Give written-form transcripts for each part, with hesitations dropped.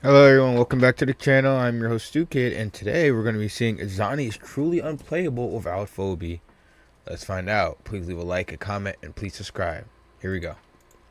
Hello everyone, welcome back to the channel. I'm your host StuKid, and today we're going to be seeing Zani is truly unplayable without Phoebe. Let's find out. Please leave a like, a comment, and please subscribe. Here we go.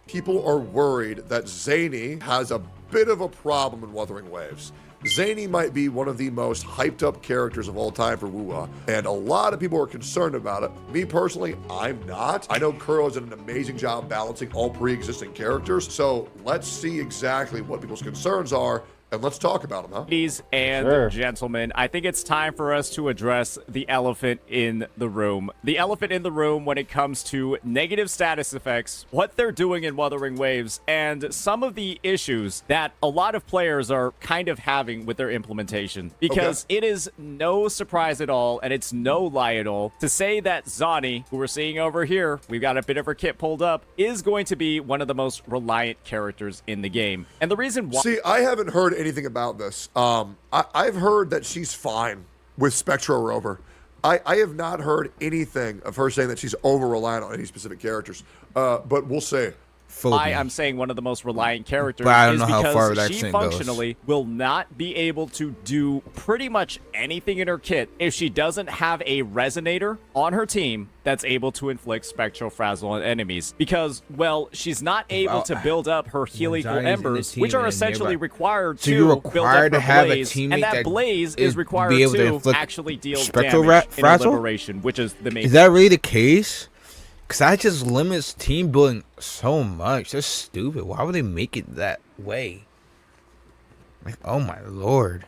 People are worried that Zani has a bit of a problem in Wuthering Waves. Zani might be one of the most hyped up characters of all time for WoWa, and a lot of people are concerned about it. Me personally, I'm not. I know Kuro has done an amazing job balancing all pre-existing characters, so let's see exactly what people's concerns are, and let's talk about them, huh? Ladies and gentlemen, I think it's time for us to address the elephant in the room. The elephant in the room when it comes to negative status effects, what they're doing in Wuthering Waves, and some of the issues that a lot of players are kind of having with their implementation. Because it is no surprise at all, and it's no lie at all, to say that Zani, who we're seeing over here, we've got a bit of her kit pulled up, is going to be one of the most reliant characters in the game. And the reason why... See, I haven't heard anything about this. I've heard that she's fine with Spectro Rover. I have not heard anything of her saying that she's over-reliant on any specific characters. But we'll see. Why I'm saying one of the most reliant characters But is because she functionally will not be able to do pretty much anything in her kit if she doesn't have a resonator on her team that's able to inflict spectral frazzle on enemies. Because, well, she's not able to build up her healing embers, which are essentially required to build up her blaze, and that blaze is required to actually deal damage in a liberation, which is the main. Is that really the case? Because that just limits team building so much. That's stupid. Why would they make it that way? Like, oh my lord.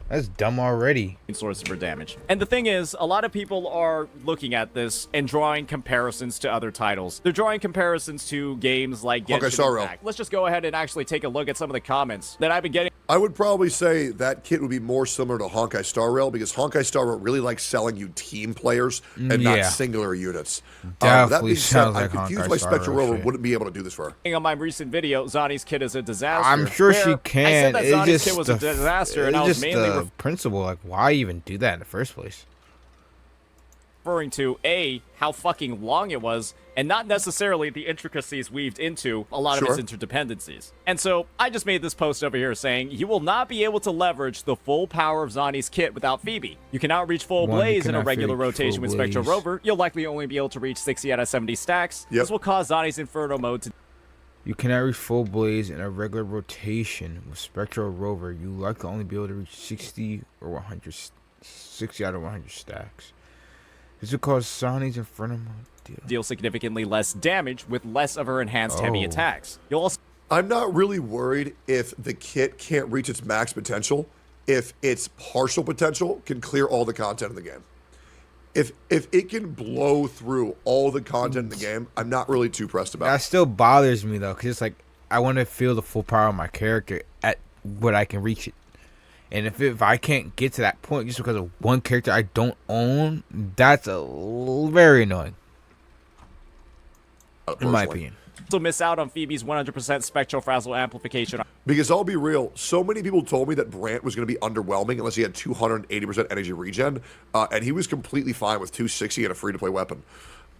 That's dumb already. Source for damage. And the thing is, a lot of people are looking at this and drawing comparisons to other titles. They're drawing comparisons to games like Genshin Impact. Let's just go ahead and actually take a look at some of the comments that I've been getting. I would probably say that kit would be more similar to Honkai Star Rail because Honkai Star Rail really likes selling you team players and not singular units. That being said, I'm confused why Spectral Rover wouldn't be able to do this for her. On my recent video, Zani's kit is a disaster. I'm sure she can. I said that Zani's kit was a disaster, and I was mainly the principle, like, why even do that in the first place? Referring to how fucking long it was, and not necessarily the intricacies weaved into a lot of its interdependencies. And so I just made this post over here saying you will not be able to leverage the full power of Zani's kit without Phoebe. You cannot reach full blaze in a regular rotation with Spectral Rover. You'll likely only be able to reach 60 out of 70 stacks. This will cause Zani's Inferno mode to... You cannot reach full blaze in a regular rotation with Spectral Rover. You likely only be able to reach 60 or 100, 60 out of 100 stacks. This will cause Zani's Inferno mode deal significantly less damage with less of her enhanced heavy attacks. You'll also... I'm not really worried if the kit can't reach its max potential, if its partial potential can clear all the content in the game. If it can blow through all the content in the game, I'm not really too pressed about it. That still bothers me though, because it's like I want to feel the full power of my character at what I can reach it. And if I can't get to that point just because of one character I don't own, that's very annoying. In my opinion. Also miss out on Phoebe's 100% spectral frazzle amplification. Because I'll be real, so many people told me that Brant was going to be underwhelming unless he had 280% energy regen, and he was completely fine with 260 and a free-to-play weapon.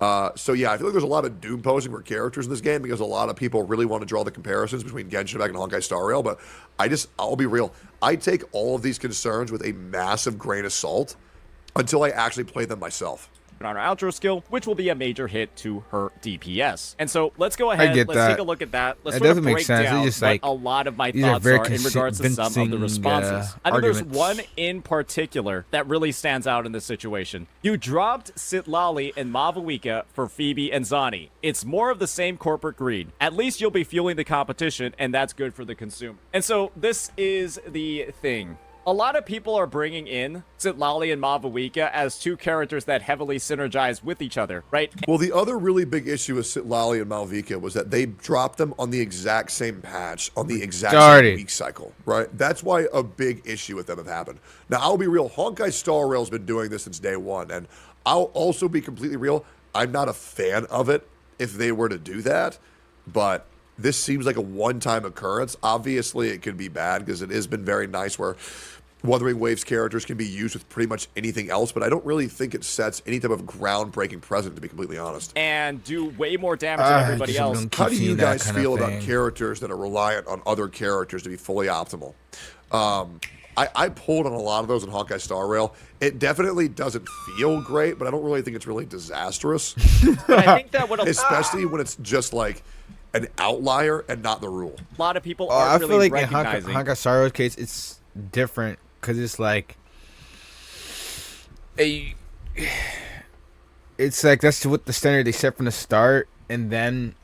So yeah, I feel like there's a lot of doom posing for characters in this game because a lot of people really want to draw the comparisons between Genshin Impact and Honkai Star Rail, but I'll be real, I take all of these concerns with a massive grain of salt until I actually play them myself. On her outro skill, which will be a major hit to her DPS. And so let's go ahead, let's take a look at that. Let's sort of break down what a lot of my thoughts are in regards to some of the responses. I know there's one in particular that really stands out in this situation. You dropped Sitlali and Mavuika for Phoebe and Zani. It's more of the same corporate greed. At least you'll be fueling the competition, and that's good for the consumer. And so this is the thing. A lot of people are bringing in Sitlali and Mavuika as two characters that heavily synergize with each other, right? Well, the other really big issue with Sitlali and Mavuika was that they dropped them on the exact same patch, on the exact same week cycle, right? That's why a big issue with them have happened. Now, I'll be real. Honkai Star Rail's been doing this since day one, and I'll also be completely real. I'm not a fan of it if they were to do that, but this seems like a one-time occurrence. Obviously, it could be bad because it has been very nice where Wuthering Waves characters can be used with pretty much anything else, but I don't really think it sets any type of groundbreaking precedent, to be completely honest. And do way more damage than everybody else. How do you guys feel about characters that are reliant on other characters to be fully optimal? I pulled on a lot of those in Honkai Star Rail. It definitely doesn't feel great, but I don't really think it's really disastrous. But I think that would especially when it's just like an outlier and not the rule. A lot of people aren't really recognizing. In Honkai Star Rail's case, it's different because it's like that's what the standard they set from the start, and then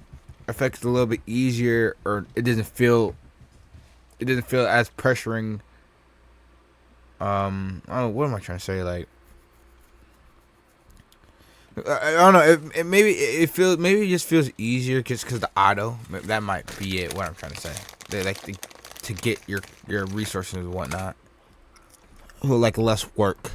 affects it a little bit easier, or it doesn't feel as pressuring. Oh, what am I trying to say? Like, I don't know. Maybe it just feels easier just because the auto. That might be it. What I'm trying to say. They like to get your resources and whatnot. Like less work.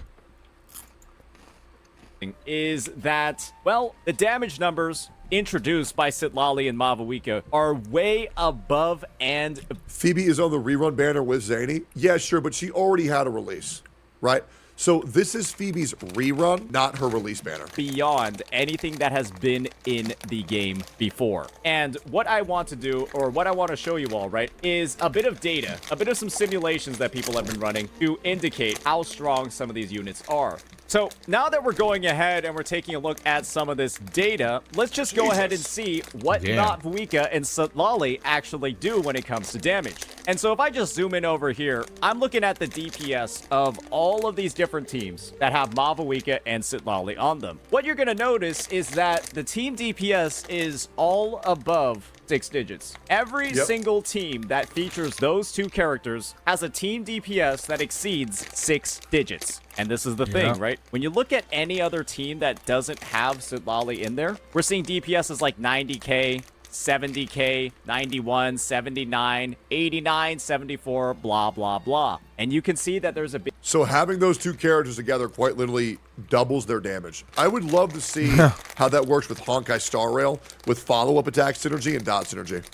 Is that, well, the damage numbers introduced by Sitlali and Mavuika are way above, and Phoebe is on the rerun banner with Zani. Yeah, sure, but she already had a release, right? So this is Phoebe's rerun, not her release banner. Beyond anything that has been in the game before. And what I want to do, or what I want to show you all, right, is a bit of data, a bit of some simulations that people have been running to indicate how strong some of these units are. So now that we're going ahead and we're taking a look at some of this data, let's just go ahead and see what Mavuika and Sitlali actually do when it comes to damage. And so if I just zoom in over here, I'm looking at the DPS of all of these different teams that have Mavuika and Sitlali on them. What you're going to notice is that the team DPS is all above 6 digits. Every single team that features those two characters has a team DPS that exceeds 6 digits. And this is the thing, right? When you look at any other team that doesn't have Sitlali in there, we're seeing DPSs like 90k, 70k, 91, 79, 89, 74, blah, blah, blah. And you can see that there's a big... So having those two characters together quite literally doubles their damage. I would love to see how that works with Honkai Star Rail, with follow-up attack synergy and dot synergy.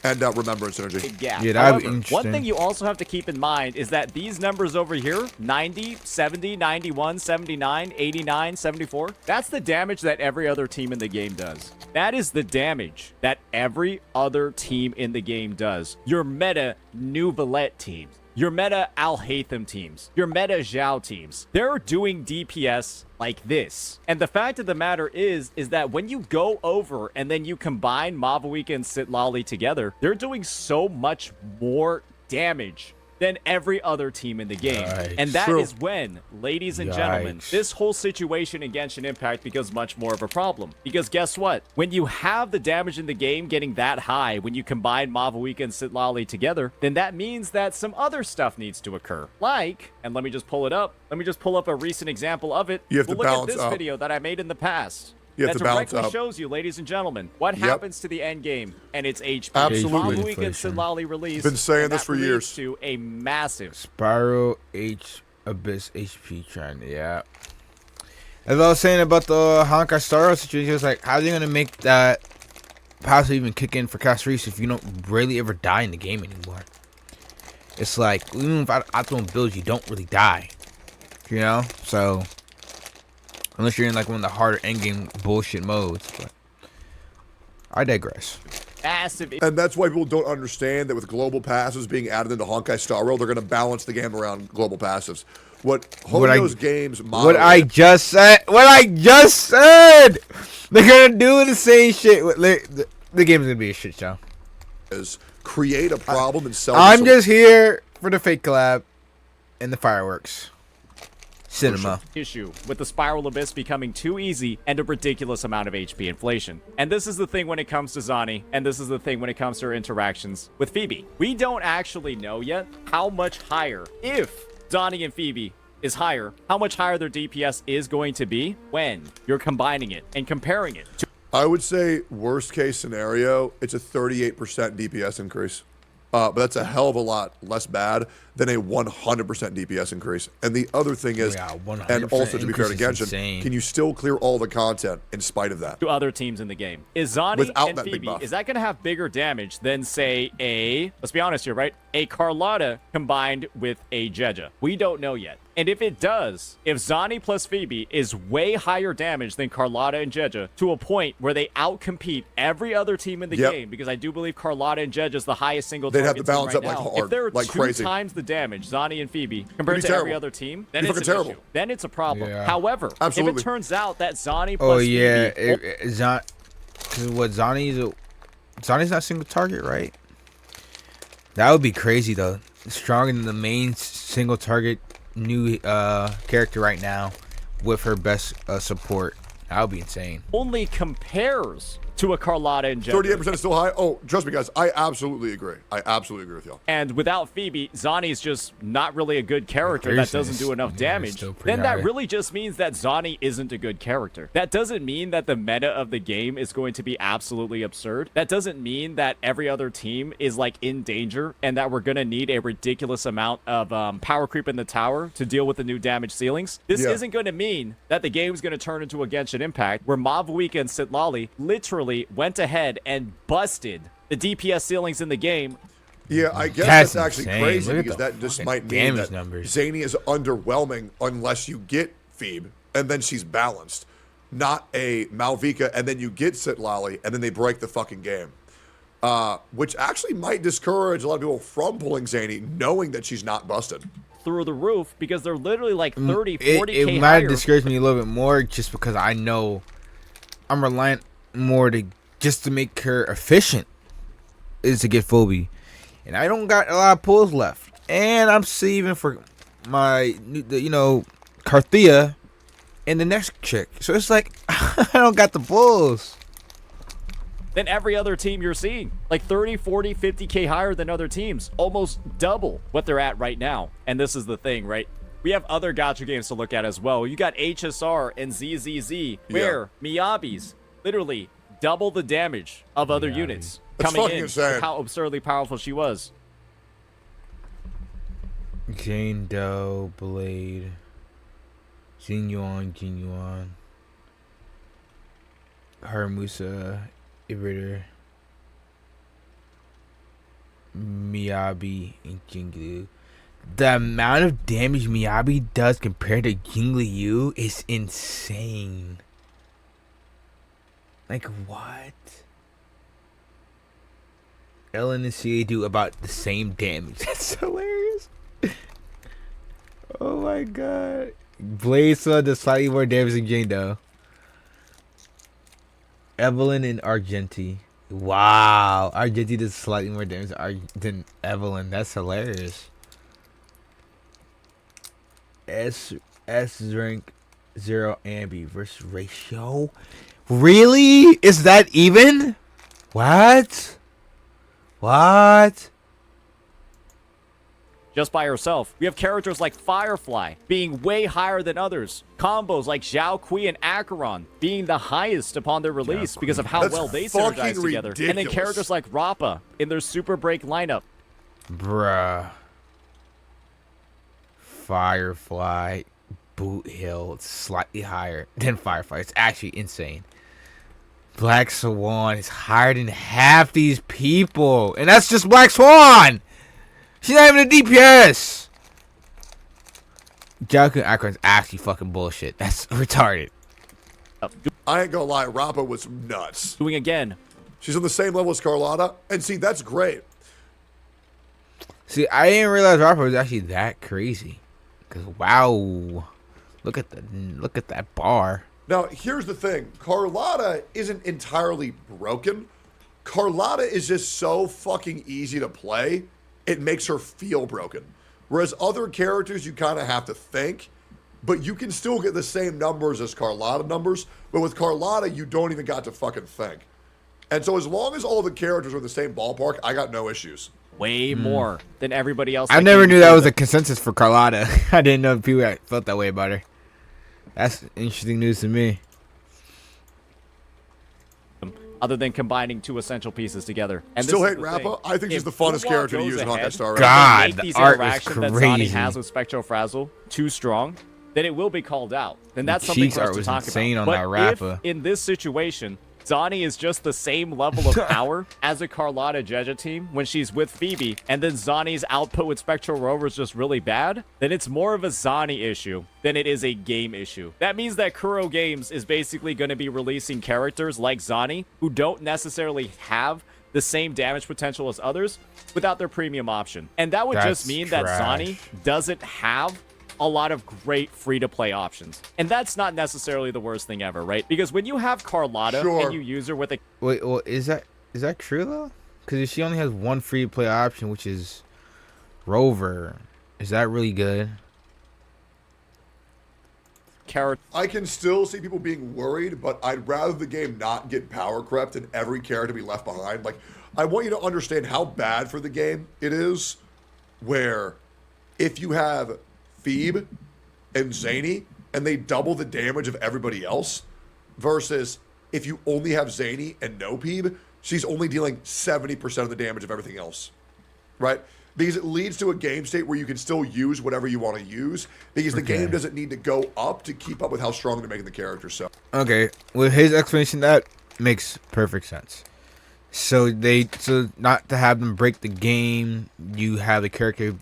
And Remembrance synergy. Yeah, that'd be interesting. One thing you also have to keep in mind is that these numbers over here, 90, 70, 91, 79, 89, 74, that's the damage that every other team in the game does. That is the damage that every other team in the game does. Your meta New Valette teams, your meta Al-Haytham teams, your meta Zhao teams, they're doing DPS like this. And the fact of the matter is that when you go over and then you combine Mavuika and Sitlali together, they're doing so much more damage than every other team in the game. And that is when, ladies and gentlemen, this whole situation in Genshin Impact becomes much more of a problem. Because guess what? When you have the damage in the game getting that high, when you combine Mavuika and Sitlali together, then that means that some other stuff needs to occur. Like, and let me just pull it up. Let me just pull up a recent example of it. You have to balance look at this video that I made in the past. That directly shows you, ladies and gentlemen, what happens to the end game and its HP. Absolutely. Mavuika and Sitlali release. Been saying this for years. To a massive spiral Abyss HP trend. Yeah. As I was saying about the Honkai Star Rail situation, it's like, how are they gonna make that possibly even kick in for Castries if you don't really ever die in the game anymore? It's like, even if optimal builds, you don't really die. You know? So unless you're in like one of the harder endgame bullshit modes. But I digress. Massive. And that's why people don't understand that with global passives being added into Honkai Star Rail, they're going to balance the game around global passives. What I just said. They're going to do the same shit. The game's going to be a shit show. Is create a problem and sell. I'm just here for the fake collab and the fireworks. Cinema. Issue with the Spiral Abyss becoming too easy and a ridiculous amount of HP inflation. And this is the thing when it comes to Zani, and this is the thing when it comes to her interactions with Phoebe. We don't actually know yet how much higher, if Zani and Phoebe is higher, how much higher their DPS is going to be when you're combining it and comparing it to... I would say worst case scenario, it's a 38% DPS increase. But that's a hell of a lot less bad than a 100% DPS increase. And the other thing is, and also to be fair to Genshin, can you still clear all the content in spite of that? To other teams in the game. Is Zani and Phoebe, is that going to have bigger damage than, say, let's be honest here, right? A Carlotta combined with a Jeja? We don't know yet. And if it does, if Zani plus Phoebe is way higher damage than Carlotta and Jeja to a point where they outcompete every other team in the game, because I do believe Carlotta and Jeja is the highest single target have to balance right up now. like hard, If they're like 2 crazy. times the damage, Zani and Phoebe, compared to every other team, then it's an terrible. issue. Then it's a problem. Yeah. However, Absolutely. if it turns out that Zani plus Phoebe... Zani's not single target, right? That would be crazy, though. Stronger than the main single target new character right now with her best support. That would be insane. Only compares to a Carlotta and Jeja. 38% is still high. Oh, trust me, guys. I absolutely agree. I absolutely agree with y'all. And without Phoebe, Zani's just not really a good character that doesn't do enough damage. Then that really just means that Zani isn't a good character. That doesn't mean that the meta of the game is going to be absolutely absurd. That doesn't mean that every other team is like in danger and that we're going to need a ridiculous amount of power creep in the tower to deal with the new damage ceilings. This isn't going to mean that the game's going to turn into a Genshin Impact where Mavwika and Sitlali literally went ahead and busted the DPS ceilings in the game. Yeah, I guess that's actually insane. crazy because that just might mean that Zani is underwhelming unless you get Phoebe and then she's balanced, not a Malvika and then you get Sitlali and then they break the fucking game. Which actually might discourage a lot of people from pulling Zani knowing that she's not busted. Through the roof because they're literally like 30, 40K It might have discouraged me a little bit more just because I know I'm reliant more just to make her efficient is to get Phoebe, and I don't got a lot of pulls left, and I'm saving for my Carthea and the next chick, so it's like I don't got the pulls. Than every other team you're seeing, like 30, 40, 50K higher than other teams, almost double what they're at right now. And this is the thing, right? We have other gacha games to look at as well. You got HSR and ZZZ, where Miyabi's literally double the damage of other units coming in. How absurdly powerful she was. Jane Doe, Blade, Jinyuan, Haramusa, Ibiter, Miyabi, and Jinglu. The amount of damage Miyabi does compared to Jingliu is insane. Like, what? Ellen and CA do about the same damage. That's hilarious. Oh my god. Blaze does slightly more damage than Jane though. Evelyn and Argenti. Wow. Argenti does slightly more damage than Evelyn. That's hilarious. S rank 0 Ambi versus ratio. Really? Is that even? What? Just by herself. We have characters like Firefly being way higher than others. Combos like Zhao Kui and Acheron being the highest upon their release because of how well they synergize together. And then characters like Rappa in their Super Break lineup. Bruh. Firefly, Boot Hill, slightly higher than Firefly. It's actually insane. Black Swan is higher than half these people. And that's just Black Swan. She's not even a DPS. Jaku Akron's actually fucking bullshit. That's retarded. I ain't gonna lie, Rappa was nuts. Doing again. She's on the same level as Carlotta. And see, that's great. See, I didn't realize Rappa was actually that crazy. Cause wow. Look at that bar. Now, here's the thing. Carlotta isn't entirely broken. Carlotta is just so fucking easy to play, it makes her feel broken. Whereas other characters, you kind of have to think, but you can still get the same numbers as Carlotta numbers. But with Carlotta, you don't even got to fucking think. And so as long as all the characters are in the same ballpark, I got no issues. Way more than everybody else. I never knew that was a consensus for Carlotta. I didn't know people felt that way about her. That's interesting news to me. other than combining two essential pieces together. And still hate Rappa. I think she's the funnest character to use in Honkai Star Rail. God, make these the art is interactions that crazy. Zani has with Spectrofrazzle too strong, then it will be called out. Then that's something for us to talk about. But if in this situation, Zani is just the same level of power as a Carlotta Jeja team when she's with Phoebe, and then Zani's output with Spectral Rover is just really bad, then it's more of a Zani issue than it is a game issue. That means that Kuro Games is basically going to be releasing characters like Zani who don't necessarily have the same damage potential as others without their premium option. And that would just mean that Zani doesn't have a lot of great free-to-play options. And that's not necessarily the worst thing ever, right? Because when you have Carlotta and you use her with a... Wait, well, is that true, though? Because if she only has one free-to-play option, which is Rover, is that really good? I can still see people being worried, but I'd rather the game not get power crept and every character be left behind. Like, I want you to understand how bad for the game it is, where if you have Phoebe and Zani and they double the damage of everybody else, versus if you only have Zani and no Phoebe, she's only dealing 70% of the damage of everything else, right? Because it leads to a game state where you can still use whatever you want to use, because the game doesn't need to go up to keep up with how strong they're making the characters. So okay, with his explanation, that makes perfect sense. So not to have them break the game, you have the character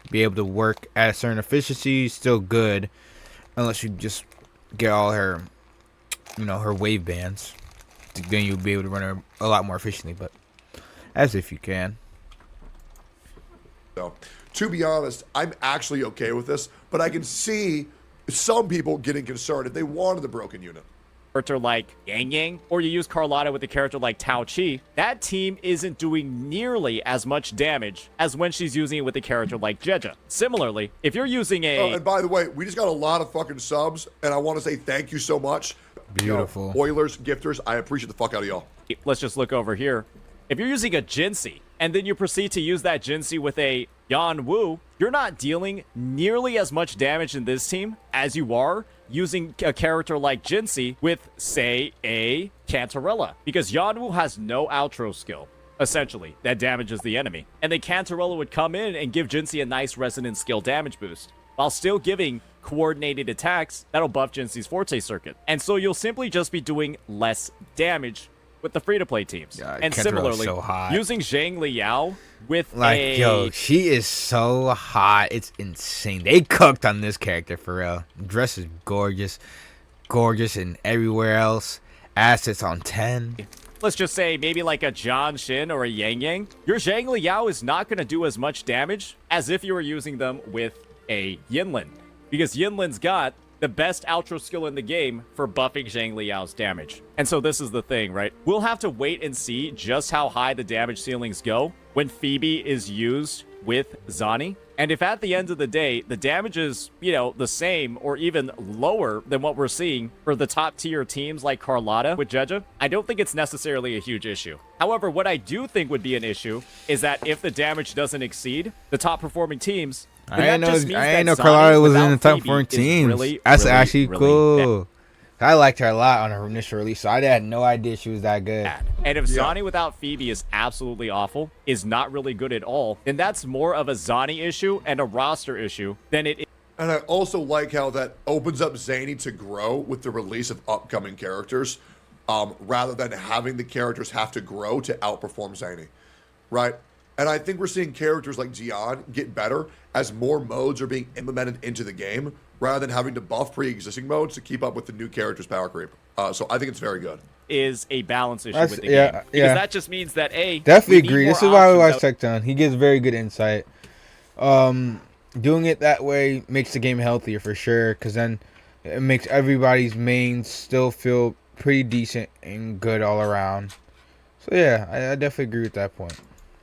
be able to work at a certain efficiency, still good, unless you just get all her, her wave bands. Then you'll be able to run her a lot more efficiently, but as if you can. So, to be honest, I'm actually okay with this, but I can see some people getting concerned if they wanted the broken unit. Character like Yang Yang, or you use Carlotta with a character like Tao Chi, that team isn't doing nearly as much damage as when she's using it with a character like Jeja. Similarly, if you're using a... and by the way, we just got a lot of fucking subs, and I want to say thank you so much. Beautiful. Oilers, gifters, I appreciate the fuck out of y'all. Let's just look over here. If you're using a Jinsei, and then you proceed to use that Jinsei with a Yan Wu, you're not dealing nearly as much damage in this team as you are using a character like Jinsei with, say, a Cantarella. Because Yan Wu has no outro skill, essentially, that damages the enemy. And then Cantarella would come in and give Jinsei a nice resonant skill damage boost, while still giving coordinated attacks that'll buff Jinsei's Forte circuit. And so you'll simply just be doing less damage with the free-to-play teams. Yeah, and similarly, using Zhang Liao with yo, she is so hot. It's insane. They cooked on this character for real. Dress is gorgeous. Gorgeous and everywhere else. Assets on 10. Let's just say maybe like a John Shin or a Yang Yang. Your Zhang Liao is not going to do as much damage as if you were using them with a Yinlin. Because Yinlin's got the best outro skill in the game for buffing Zhang Liao's damage. And so this is the thing, right? We'll have to wait and see just how high the damage ceilings go when Phoebe is used with Zani. And if at the end of the day, the damage is, the same or even lower than what we're seeing for the top tier teams like Carlotta with Jeja, I don't think it's necessarily a huge issue. However, what I do think would be an issue is that if the damage doesn't exceed the top performing teams, I didn't know Carlotta was in the top 4 teams. That's actually cool. I liked her a lot on her initial release, so I had no idea she was that good. And if Zani without Phoebe is absolutely awful, is not really good at all, then that's more of a Zani issue and a roster issue than it is. And I also like how that opens up Zani to grow with the release of upcoming characters, rather than having the characters have to grow to outperform Zani, right? And I think we're seeing characters like Jian get better as more modes are being implemented into the game, rather than having to buff pre-existing modes to keep up with the new character's power creep. So I think it's very good. Is a balance issue with the game. Because that just means that, definitely agree. This is why we watch Tecton. He gives very good insight. Doing it that way makes the game healthier for sure, because then it makes everybody's mains still feel pretty decent and good all around. So yeah, I definitely agree with that point.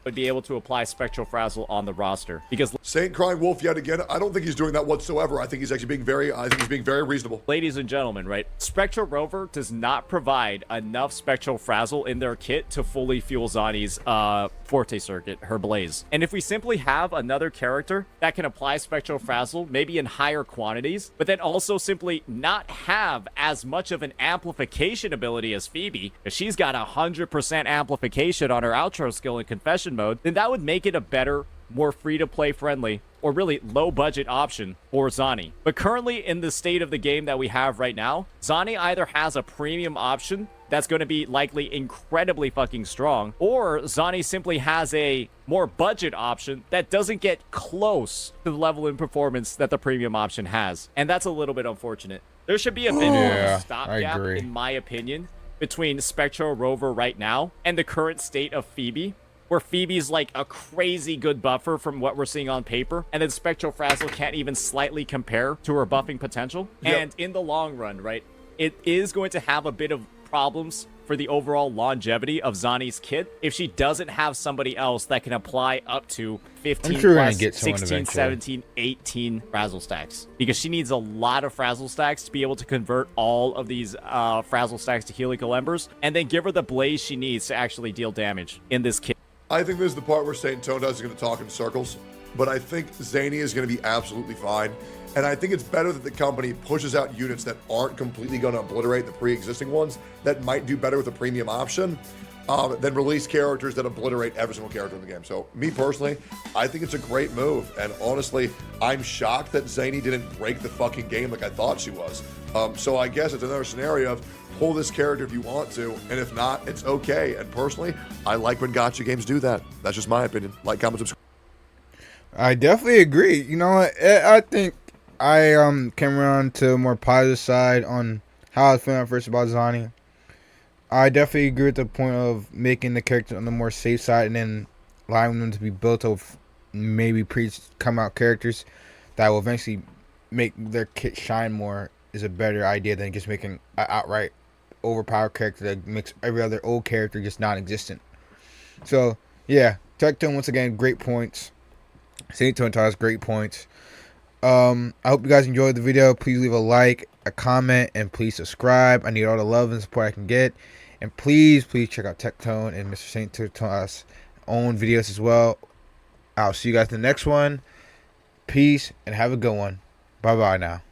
would be able to apply Spectral Frazzle on the roster. Because Saint Crying Wolf yet again, I don't think he's doing that whatsoever. I think he's actually being very reasonable. Ladies and gentlemen, right? Spectral Rover does not provide enough Spectral Frazzle in their kit to fully fuel Zani's Forte circuit, her Blaze. And if we simply have another character that can apply Spectral Frazzle, maybe in higher quantities, but then also simply not have as much of an amplification ability as Phoebe, if she's got 100% amplification on her outro skill in Confession mode, then that would make it a better, more free-to-play friendly, or really low-budget option for Zani. But currently, in the state of the game that we have right now, Zani either has a premium option that's going to be likely incredibly fucking strong, or Zani simply has a more budget option that doesn't get close to the level in performance that the premium option has. And that's a little bit unfortunate. There should be a bit more of a stopgap, in my opinion, between Spectral Rover right now and the current state of Phoebe, where Phoebe's like a crazy good buffer from what we're seeing on paper, and then Spectral Frazzle can't even slightly compare to her buffing potential. Yep. And in the long run, right, it is going to have a bit of problems for the overall longevity of Zani's kit if she doesn't have somebody else that can apply up to 15 plus 16, 17, 18 Frazzle stacks. Because she needs a lot of Frazzle stacks to be able to convert all of these Frazzle stacks to Helical Embers, and then give her the Blaze she needs to actually deal damage in this kit. I think this is the part where Saint Tonda is going to talk in circles, but I think Zani is going to be absolutely fine. And I think it's better that the company pushes out units that aren't completely going to obliterate the pre-existing ones that might do better with a premium option than release characters that obliterate every single character in the game. So me personally, I think it's a great move. And honestly, I'm shocked that Zani didn't break the fucking game like I thought she was. So I guess it's another scenario of pull this character if you want to, and if not, it's okay. And personally, I like when gacha games do that. That's just my opinion. Like, comment, subscribe. I definitely agree. You know what? I think I came around to a more positive side on how I was feeling at first about Zani. I definitely agree with the point of making the character on the more safe side and then allowing them to be built of maybe pre-come out characters that will eventually make their kit shine more is a better idea than just making an outright overpowered character that makes every other old character just non-existent. So yeah, Tectone once again, great points. Saint Tone has great points. I hope you guys enjoyed the video. Please leave a like, a comment, and please subscribe. I need all the love and support I can get. And please check out Tectone and Mr. Saint Tone's own videos as well. I'll see you guys in the next one. Peace and have a good one. Bye bye now.